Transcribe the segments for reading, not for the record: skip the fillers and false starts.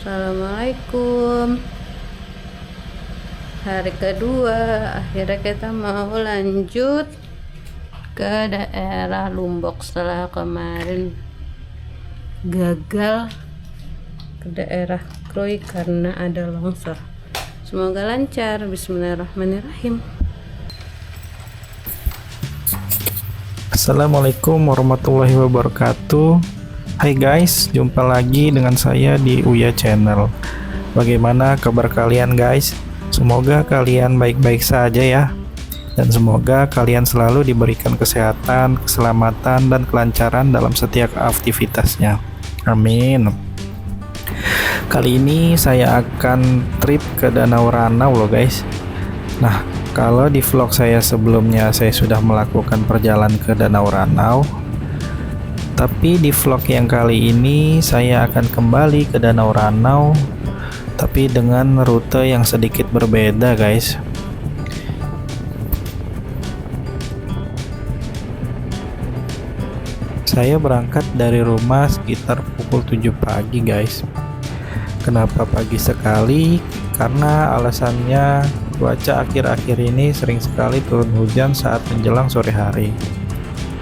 Assalamualaikum. Hari kedua, akhirnya kita mau lanjut ke daerah Lombok setelah kemarin gagal ke daerah Krui karena ada longsor. Semoga lancar. Bismillahirrahmanirrahim. Assalamualaikum warahmatullahi wabarakatuh. Hai guys, jumpa lagi dengan saya di Uya Channel. Bagaimana kabar kalian guys? Semoga kalian baik-baik saja ya. Dan semoga kalian selalu diberikan kesehatan, keselamatan, dan kelancaran dalam setiap aktivitasnya. Amin. Kali ini saya akan trip ke Danau Ranau loh guys. Nah, kalau di vlog saya sebelumnya saya sudah melakukan perjalanan ke Danau Ranau, tapi di vlog yang kali ini saya akan kembali ke Danau Ranau, tapi dengan rute yang sedikit berbeda guys. Saya berangkat dari rumah sekitar pukul 7 pagi guys. Kenapa pagi sekali? Karena alasannya cuaca akhir-akhir ini sering sekali turun hujan saat menjelang sore hari.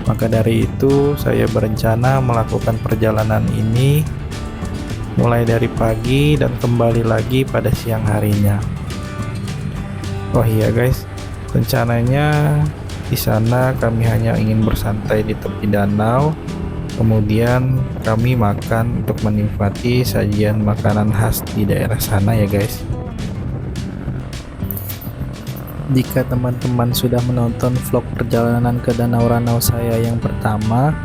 Maka dari itu saya berencana melakukan perjalanan ini mulai dari pagi dan kembali lagi pada siang harinya. Oh iya guys, rencananya di sana kami hanya ingin bersantai di tepi danau, kemudian kami makan untuk menikmati sajian makanan khas di daerah sana ya guys. Jika teman-teman sudah menonton vlog perjalanan ke Danau Ranau saya yang pertama,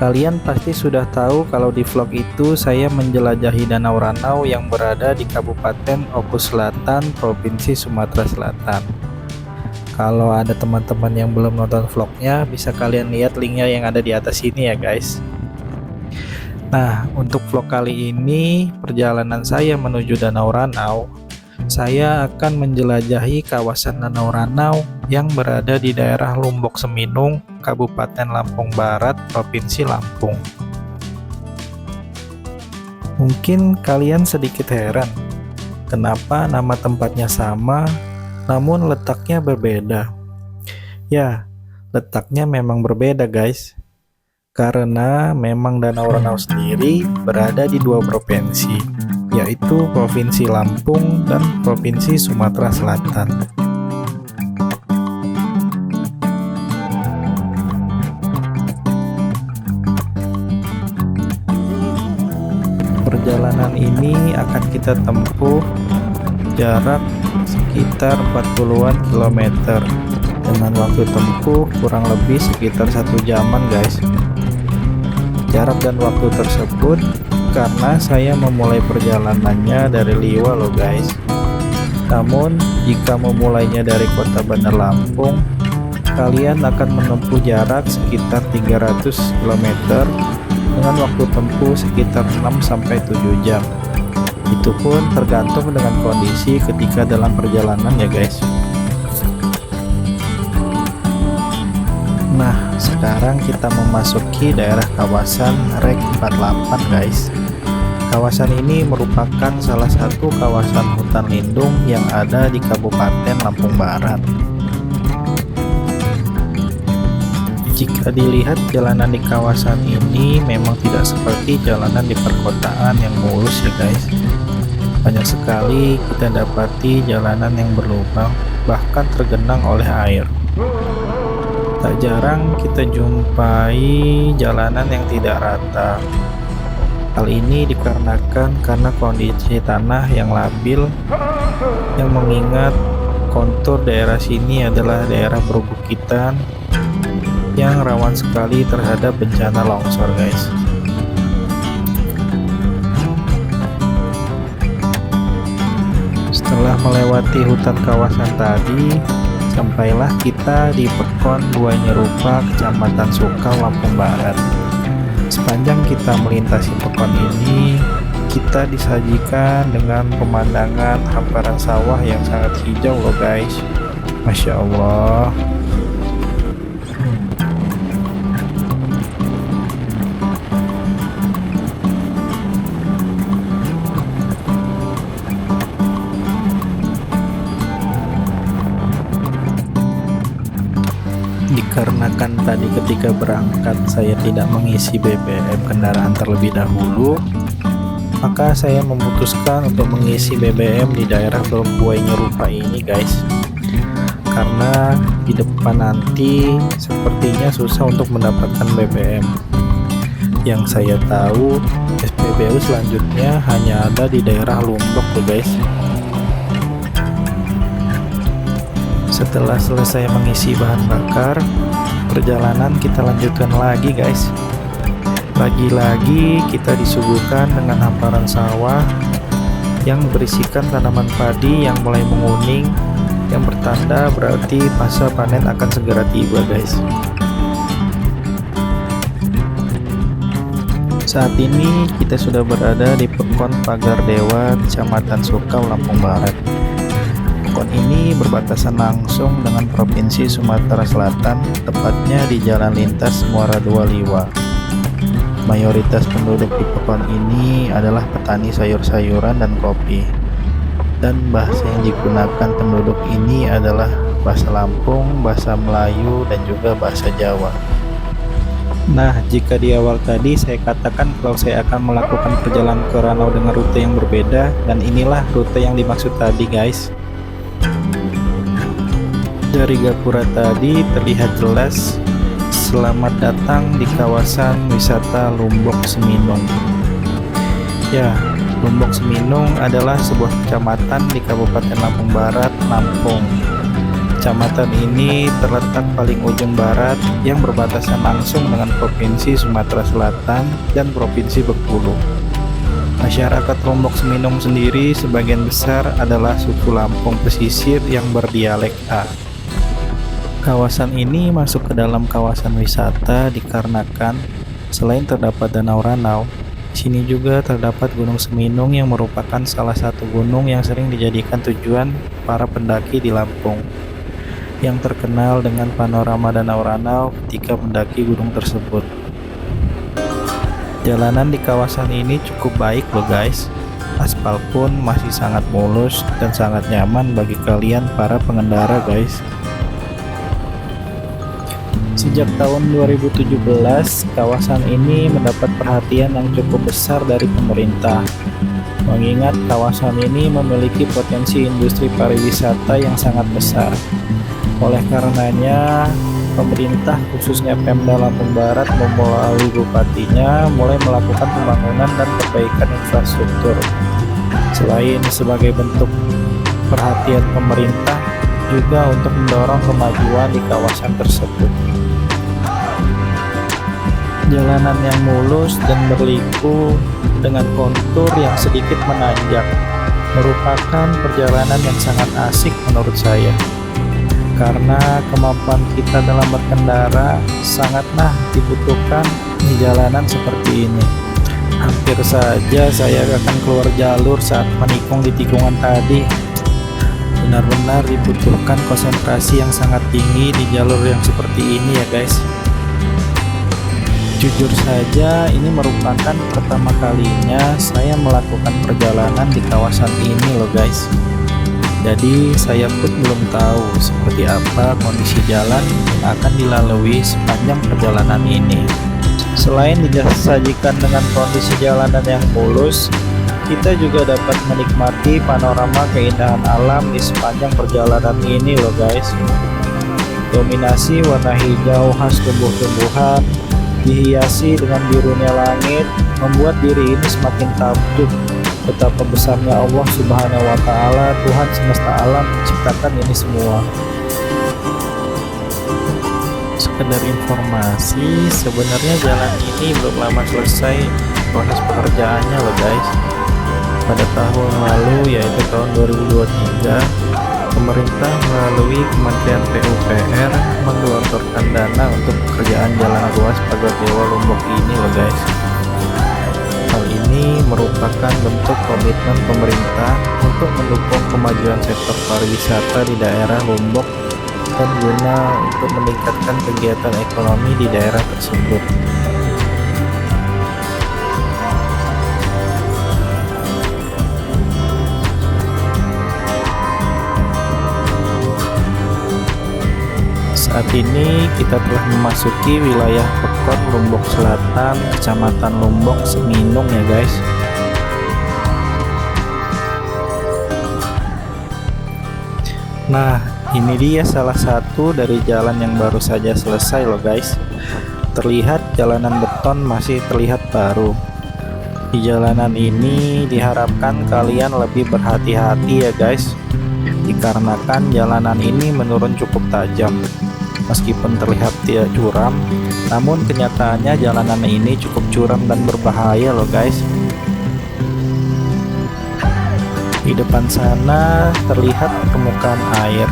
kalian pasti sudah tahu kalau di vlog itu saya menjelajahi Danau Ranau yang berada di Kabupaten Oku Selatan, Provinsi Sumatera Selatan. Kalau ada teman-teman yang belum nonton vlognya, bisa kalian lihat linknya yang ada di atas ini ya guys. Nah, untuk vlog kali ini perjalanan saya menuju Danau Ranau, saya akan menjelajahi kawasan Danau Ranau yang berada di daerah Lombok Seminung, Kabupaten Lampung Barat, Provinsi Lampung. Mungkin kalian sedikit heran, kenapa nama tempatnya sama, namun letaknya berbeda. Ya, letaknya memang berbeda guys, karena memang Danau Ranau sendiri berada di dua provinsi, yaitu Provinsi Lampung dan Provinsi Sumatera Selatan. Perjalanan ini akan kita tempuh jarak sekitar 40-an kilometer dengan waktu tempuh kurang lebih sekitar 1 jaman guys. Jarak dan waktu tersebut karena saya memulai perjalanannya dari Liwa loh guys. Namun jika memulainya dari kota Bandar Lampung, kalian akan menempuh jarak sekitar 300 km dengan waktu tempuh sekitar 6-7 jam. Itu pun tergantung dengan kondisi ketika dalam perjalanan ya guys. Nah, sekarang kita memasuki daerah kawasan Rek 48 guys. Kawasan ini merupakan salah satu kawasan hutan lindung yang ada di Kabupaten Lampung Barat. Jika dilihat jalanan di kawasan ini memang tidak seperti jalanan di perkotaan yang mulus ya guys. Banyak sekali kita dapati jalanan yang berlubang, bahkan tergenang oleh air. Tak jarang kita jumpai jalanan yang tidak rata. Hal ini dikarenakan karena kondisi tanah yang labil, yang mengingat kontur daerah sini adalah daerah perbukitan yang rawan sekali terhadap bencana longsor guys. Setelah melewati hutan kawasan tadi, sampailah kita di Pekon Buah Nyerupa, Kecamatan Sukal, Lampung Barat. Sepanjang kita melintasi pekon ini, kita disajikan dengan pemandangan hamparan sawah yang sangat hijau loh guys. Masya Allah. Dikarenakan tadi ketika berangkat saya tidak mengisi BBM kendaraan terlebih dahulu, maka saya memutuskan untuk mengisi BBM di daerah Teluk Buah Nyerupa ini guys. Karena di depan nanti sepertinya susah untuk mendapatkan BBM. Yang saya tahu SPBU selanjutnya hanya ada di daerah Lombok tuh guys. Setelah selesai mengisi bahan bakar, perjalanan kita lanjutkan lagi guys. Lagi-lagi kita disuguhkan dengan hamparan sawah yang berisikan tanaman padi yang mulai menguning, yang bertanda berarti masa panen akan segera tiba guys. Saat ini kita sudah berada di Pekon Pagar Dewa, Kecamatan Sukal, Lampung Barat. Pekon ini berbatasan langsung dengan Provinsi Sumatera Selatan, tepatnya di Jalan Lintas Muara Dua Liwa. Mayoritas penduduk di Pekon ini adalah petani sayur-sayuran dan kopi. Dan bahasa yang digunakan penduduk ini adalah bahasa Lampung, bahasa Melayu, dan juga bahasa Jawa. Nah, jika di awal tadi saya katakan kalau saya akan melakukan perjalanan ke Ranau dengan rute yang berbeda, dan inilah rute yang dimaksud tadi guys. Dari gapura tadi terlihat jelas selamat datang di kawasan wisata Lumbok Seminung. Ya, Lumbok Seminung adalah sebuah kecamatan di Kabupaten Lampung Barat, Lampung. Kecamatan ini terletak paling ujung barat yang berbatasan langsung dengan Provinsi Sumatera Selatan dan Provinsi Bengkulu. Masyarakat Lombok Seminung sendiri sebagian besar adalah suku Lampung pesisir yang berdialek A. Kawasan ini masuk ke dalam kawasan wisata dikarenakan selain terdapat Danau Ranau, di sini juga terdapat Gunung Seminung yang merupakan salah satu gunung yang sering dijadikan tujuan para pendaki di Lampung, yang terkenal dengan panorama Danau Ranau ketika mendaki gunung tersebut. Jalanan di kawasan ini cukup baik loh guys. Aspal pun masih sangat mulus dan sangat nyaman bagi kalian para pengendara guys. Sejak tahun 2017, kawasan ini mendapat perhatian yang cukup besar dari pemerintah. Mengingat kawasan ini memiliki potensi industri pariwisata yang sangat besar. Oleh karenanya, pemerintah khususnya Pemda Lampung Barat melalui bupatinya mulai melakukan pembangunan dan perbaikan infrastruktur. Selain sebagai bentuk perhatian pemerintah, juga untuk mendorong kemajuan di kawasan tersebut. Jalanan yang mulus dan berliku dengan kontur yang sedikit menanjak merupakan perjalanan yang sangat asik menurut saya. Karena kemampuan kita dalam berkendara sangatlah dibutuhkan di jalanan seperti ini. Hampir saja saya akan keluar jalur saat menikung di tikungan tadi. Benar-benar dibutuhkan konsentrasi yang sangat tinggi di jalur yang seperti ini ya guys. Jujur saja ini merupakan pertama kalinya saya melakukan perjalanan di kawasan ini loh guys. Jadi saya pun belum tahu seperti apa kondisi jalan yang akan dilalui sepanjang perjalanan ini. Selain disajikan dengan kondisi jalanan yang mulus, kita juga dapat menikmati panorama keindahan alam di sepanjang perjalanan ini loh guys. Dominasi warna hijau khas tumbuh-tumbuhan dihiasi dengan birunya langit membuat diri ini semakin takjub betapa besarnya Allah Subhanahu wa Ta'ala, Tuhan semesta alam menciptakan ini semua. sekedar informasi, sebenarnya jalan ini belum lama selesai proses pekerjaannya loh guys. Pada tahun lalu, yaitu tahun 2023, pemerintah melalui Kementerian PUPR menggelontorkan dana untuk pekerjaan jalan ruas Pagar Dewa Lombok ini loh guys. Hal ini merupakan bentuk komitmen pemerintah untuk mendukung kemajuan sektor pariwisata di daerah Lombok dan guna untuk meningkatkan kegiatan ekonomi di daerah tersebut. Saat ini kita telah memasuki wilayah Pekon Lombok Selatan, Kecamatan Lombok Seminung ya guys. Nah, ini dia salah satu dari jalan yang baru saja selesai loh guys. Terlihat jalanan beton masih terlihat baru. Di jalanan ini diharapkan kalian lebih berhati-hati ya guys, dikarenakan jalanan ini menurun cukup tajam. Meskipun terlihat tidak curam, namun kenyataannya jalanan ini cukup curam dan berbahaya loh guys. Di depan sana terlihat permukaan air.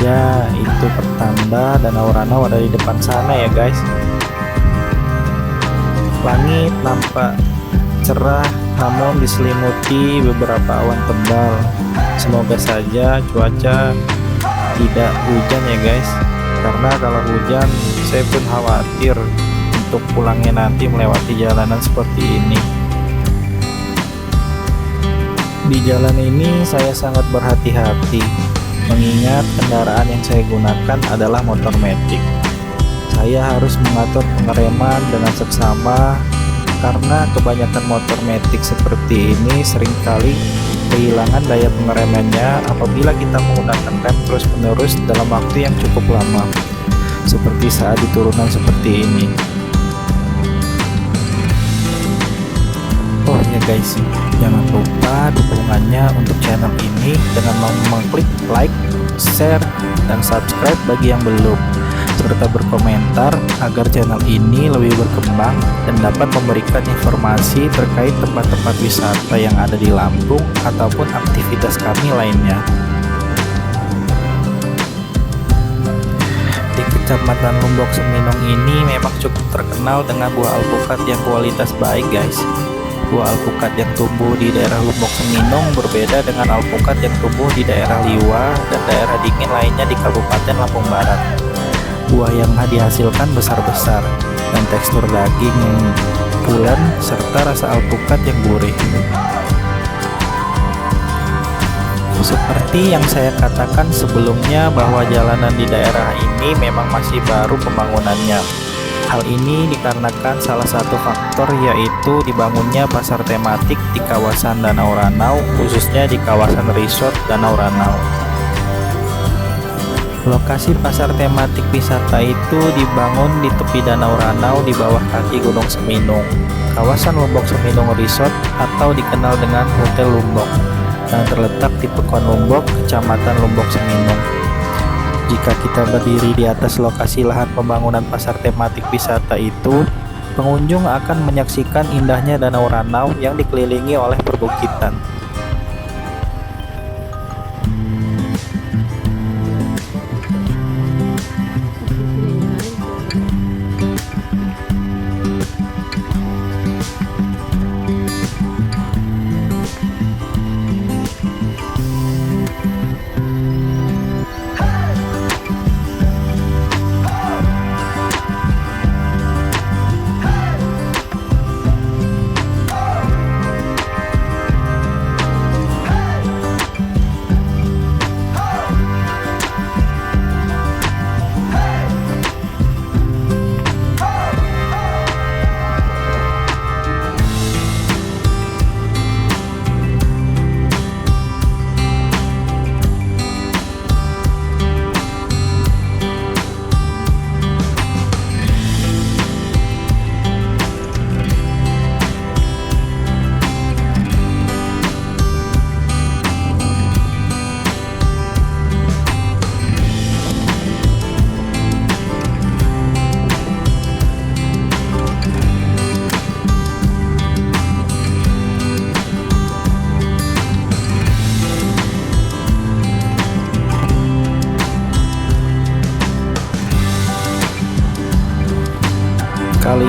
Ya, itu pertanda Danau Ranau ada di depan sana ya guys. Langit nampak cerah namun diselimuti beberapa awan tebal. Semoga saja cuaca tidak hujan ya guys, karena kalau hujan saya pun khawatir untuk pulangnya nanti melewati jalanan seperti ini. Di jalan ini saya sangat berhati-hati, mengingat kendaraan yang saya gunakan adalah motor matic. Saya harus mengatur pengereman dengan seksama, karena kebanyakan motor matic seperti ini seringkali kehilangan daya pengeremannya apabila kita menggunakan rem terus-menerus dalam waktu yang cukup lama, seperti saat di turunan seperti ini. Oh ya guys, jangan lupa dukungannya untuk channel ini dengan mengklik like, share, dan subscribe bagi yang belum, serta berkomentar agar channel ini lebih berkembang dan dapat memberikan informasi terkait tempat-tempat wisata yang ada di Lampung ataupun aktivitas kami lainnya. Di Kecamatan Lombok Seminung ini memang cukup terkenal dengan buah alpukat yang kualitas baik guys. Buah alpukat yang tumbuh di daerah Lombok Seminung berbeda dengan alpukat yang tumbuh di daerah Liwa dan daerah dingin lainnya di Kabupaten Lampung Barat. Buah yang dihasilkan besar-besar dan tekstur daging yang pulen serta rasa alpukat yang gurih. Seperti yang saya katakan sebelumnya bahwa jalanan di daerah ini memang masih baru pembangunannya. Hal ini dikarenakan salah satu faktor yaitu dibangunnya pasar tematik di kawasan Danau Ranau, khususnya di kawasan resort Danau Ranau. Lokasi pasar tematik wisata itu dibangun di tepi Danau Ranau di bawah kaki Gunung Seminung. Kawasan Lombok Seminung Resort atau dikenal dengan Hotel Lombok yang terletak di Pekon Lombok, Kecamatan Lombok Seminung. Jika kita berdiri di atas lokasi lahan pembangunan pasar tematik wisata itu, pengunjung akan menyaksikan indahnya Danau Ranau yang dikelilingi oleh perbukitan.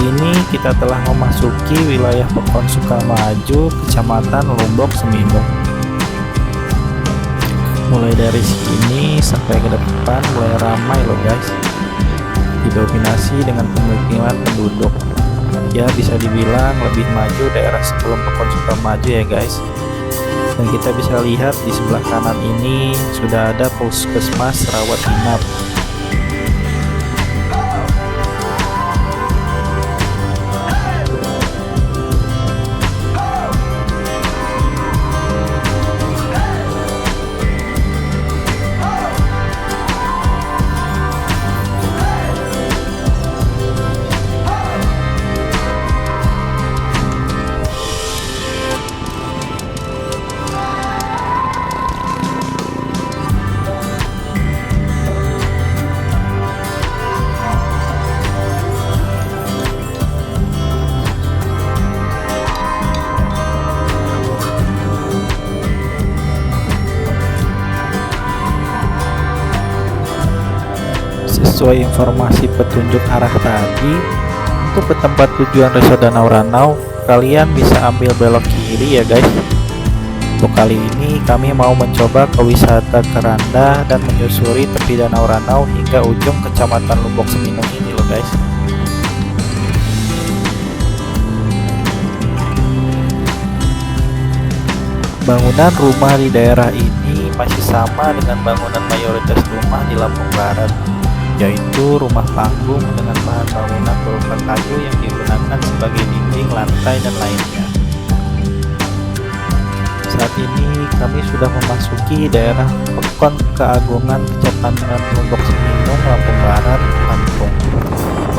ini kita telah memasuki wilayah Pekon Sukamaju, Kecamatan Lombok Seminung. Mulai dari sini sampai ke depan mulai ramai loh guys, didominasi dengan pemukiman penduduk. Ya bisa dibilang lebih maju daerah sebelum Pekon Sukamaju ya guys. Dan kita bisa lihat di sebelah kanan ini sudah ada puskesmas rawat inap. Sesuai informasi petunjuk arah tadi, untuk ke tempat tujuan Resort Danau Ranau, kalian bisa ambil belok kiri ya guys. Untuk kali ini kami mau mencoba ke wisata keranda dan menyusuri tepi Danau Ranau hingga ujung Kecamatan Lombok Seminung ini loh guys. Bangunan rumah di daerah ini masih sama dengan bangunan mayoritas rumah di Lampung Barat, yaitu rumah panggung dengan bahan bangunan berupa kayu yang digunakan sebagai dinding, lantai, dan lainnya. Saat ini kami sudah memasuki daerah Pekon Keagungan, Kecamatan Lombok Seminung, Lampung Barat, Lampung.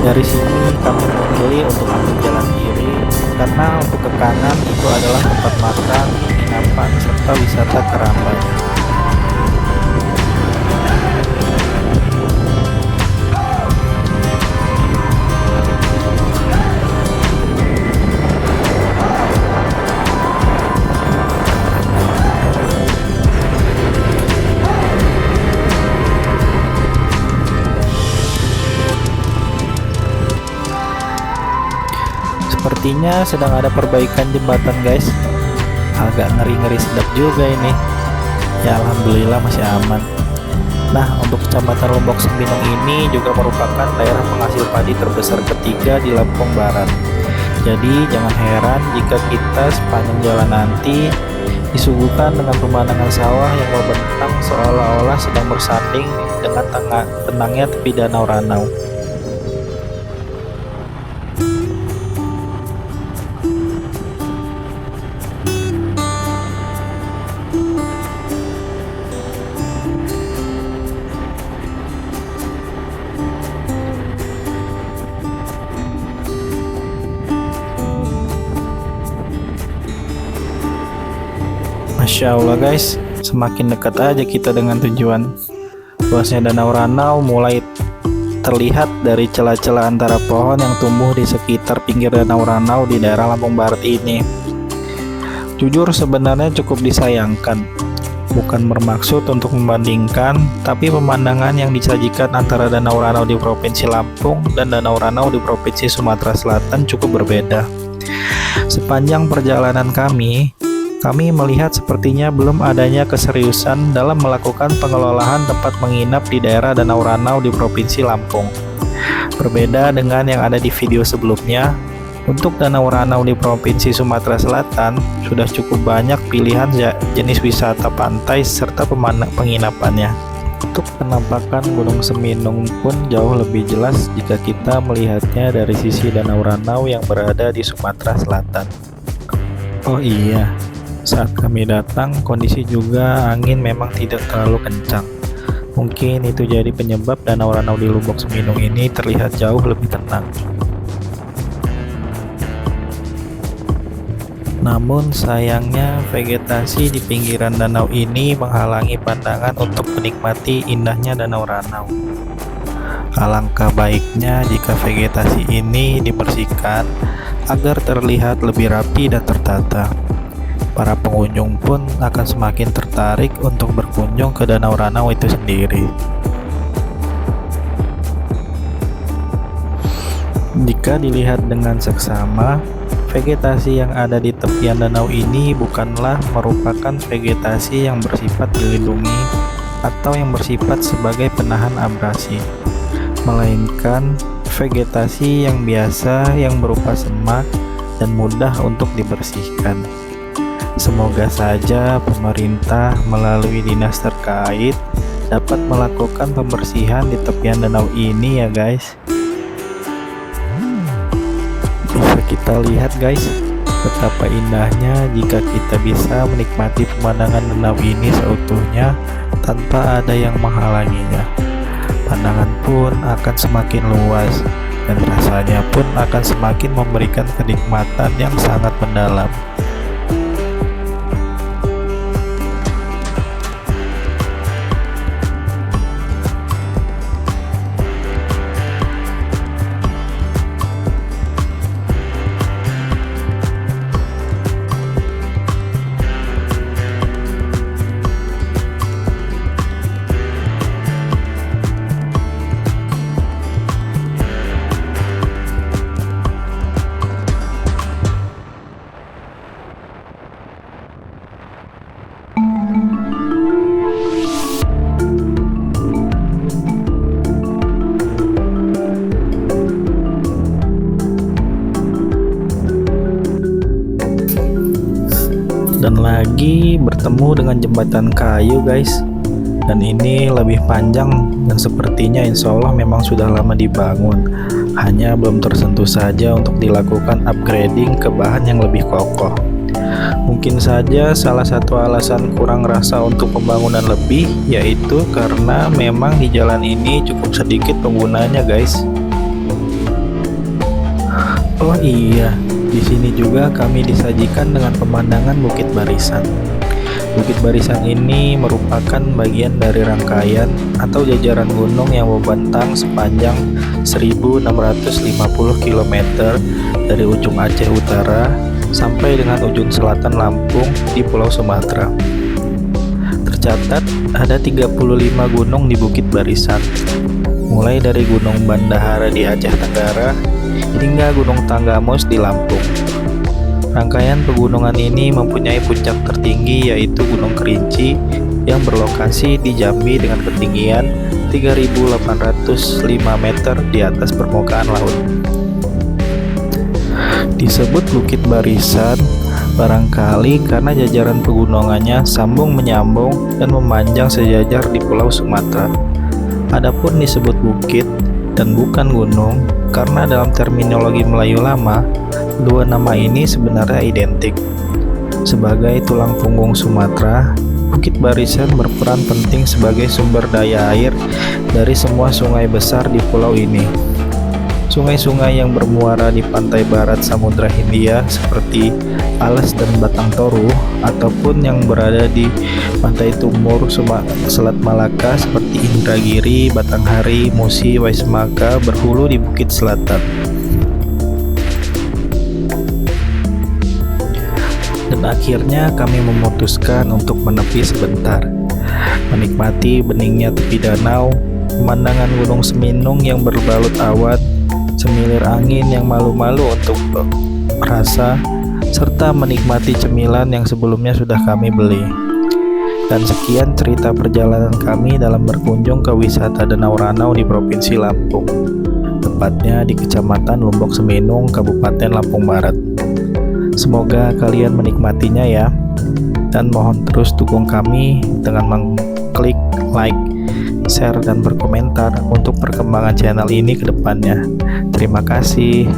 Dari sini kami memilih untuk ambil jalan kiri karena untuk ke kanan itu adalah tempat makan, penginapan, serta wisata Kerambat. Sepertinya sedang ada perbaikan jembatan guys. Agak ngeri-ngeri sedap juga ini. Ya alhamdulillah masih aman. Nah, untuk Kecamatan Lombok Seminung ini juga merupakan daerah penghasil padi terbesar ketiga di Lampung Barat. Jadi jangan heran jika kita sepanjang jalan nanti disuguhkan dengan pemandangan sawah yang membentang seolah-olah sedang bersanding dengan tenangnya tepi Danau Ranau. Masya Allah guys, semakin dekat aja kita dengan tujuan. Luasnya Danau Ranau mulai terlihat dari celah-celah antara pohon yang tumbuh di sekitar pinggir Danau Ranau di daerah Lampung Barat ini. Jujur sebenarnya cukup disayangkan. Bukan bermaksud untuk membandingkan, tapi pemandangan yang disajikan antara Danau Ranau di Provinsi Lampung dan Danau Ranau di Provinsi Sumatera Selatan cukup berbeda. Sepanjang perjalanan kami melihat sepertinya belum adanya keseriusan dalam melakukan pengelolaan tempat menginap di daerah Danau Ranau di Provinsi Lampung. Berbeda dengan yang ada di video sebelumnya, untuk Danau Ranau di Provinsi Sumatera Selatan sudah cukup banyak pilihan jenis wisata pantai serta penginapannya. Untuk penampakan Gunung Seminung pun jauh lebih jelas jika kita melihatnya dari sisi Danau Ranau yang berada di Sumatera Selatan. Oh iya, saat kami datang, kondisi juga angin memang tidak terlalu kencang. Mungkin itu jadi penyebab Danau Ranau di Lombok Seminung ini terlihat jauh lebih tenang. Namun sayangnya vegetasi di pinggiran danau ini menghalangi pandangan untuk menikmati indahnya Danau Ranau. Alangkah baiknya jika vegetasi ini dibersihkan agar terlihat lebih rapi dan tertata. Para pengunjung pun akan semakin tertarik untuk berkunjung ke Danau Ranau itu sendiri. Jika dilihat dengan seksama, vegetasi yang ada di tepian danau ini bukanlah merupakan vegetasi yang bersifat dilindungi atau yang bersifat sebagai penahan abrasi, melainkan vegetasi yang biasa yang berupa semak dan mudah untuk dibersihkan. Semoga saja pemerintah melalui dinas terkait dapat melakukan pembersihan di tepian danau ini ya guys. Bisa kita lihat guys, betapa indahnya jika kita bisa menikmati pemandangan danau ini seutuhnya tanpa ada yang menghalanginya. Pandangan pun akan semakin luas dan rasanya pun akan semakin memberikan kenikmatan yang sangat mendalam. Dan lagi bertemu dengan jembatan kayu guys, dan ini lebih panjang dan sepertinya insya Allah memang sudah lama dibangun, hanya belum tersentuh saja untuk dilakukan upgrading ke bahan yang lebih kokoh. Mungkin saja salah satu alasan kurang rasa untuk pembangunan lebih yaitu karena memang di jalan ini cukup sedikit penggunanya guys. Oh iya, di sini juga kami disajikan dengan pemandangan Bukit Barisan. Bukit Barisan ini merupakan bagian dari rangkaian atau jajaran gunung yang membentang sepanjang 1650 km dari ujung Aceh Utara sampai dengan ujung selatan Lampung di Pulau Sumatera. Tercatat ada 35 gunung di Bukit Barisan, mulai dari Gunung Bandahara di Aceh Tenggara hingga Gunung Tanggamus di Lampung. Rangkaian pegunungan ini mempunyai puncak tertinggi yaitu Gunung Kerinci yang berlokasi di Jambi dengan ketinggian 3.805 meter di atas permukaan laut. Disebut Bukit Barisan barangkali karena jajaran pegunungannya sambung menyambung dan memanjang sejajar di Pulau Sumatera. Adapun disebut bukit dan bukan gunung karena dalam terminologi Melayu lama, dua nama ini sebenarnya identik. Sebagai tulang punggung Sumatera, Bukit Barisan berperan penting sebagai sumber daya air dari semua sungai besar di pulau ini. Sungai-sungai yang bermuara di pantai barat Samudra Hindia seperti Alas dan Batang Toru, ataupun yang berada di pantai timur Selat Malaka seperti Indragiri, Batanghari, Musi, Waisemaka berhulu di Bukit Selatan. Dan akhirnya kami memutuskan untuk menepi sebentar, menikmati beningnya tepi danau, pemandangan Gunung Seminung yang berbalut awan, semilir angin yang malu-malu untuk rasa, serta menikmati cemilan yang sebelumnya sudah kami beli. Dan sekian cerita perjalanan kami dalam berkunjung ke wisata Danau Ranau di Provinsi Lampung, tepatnya di Kecamatan Lombok Seminung, Kabupaten Lampung Barat. Semoga kalian menikmatinya ya, dan mohon terus dukung kami dengan mengklik like, share, dan berkomentar untuk perkembangan channel ini ke depannya. Terima kasih.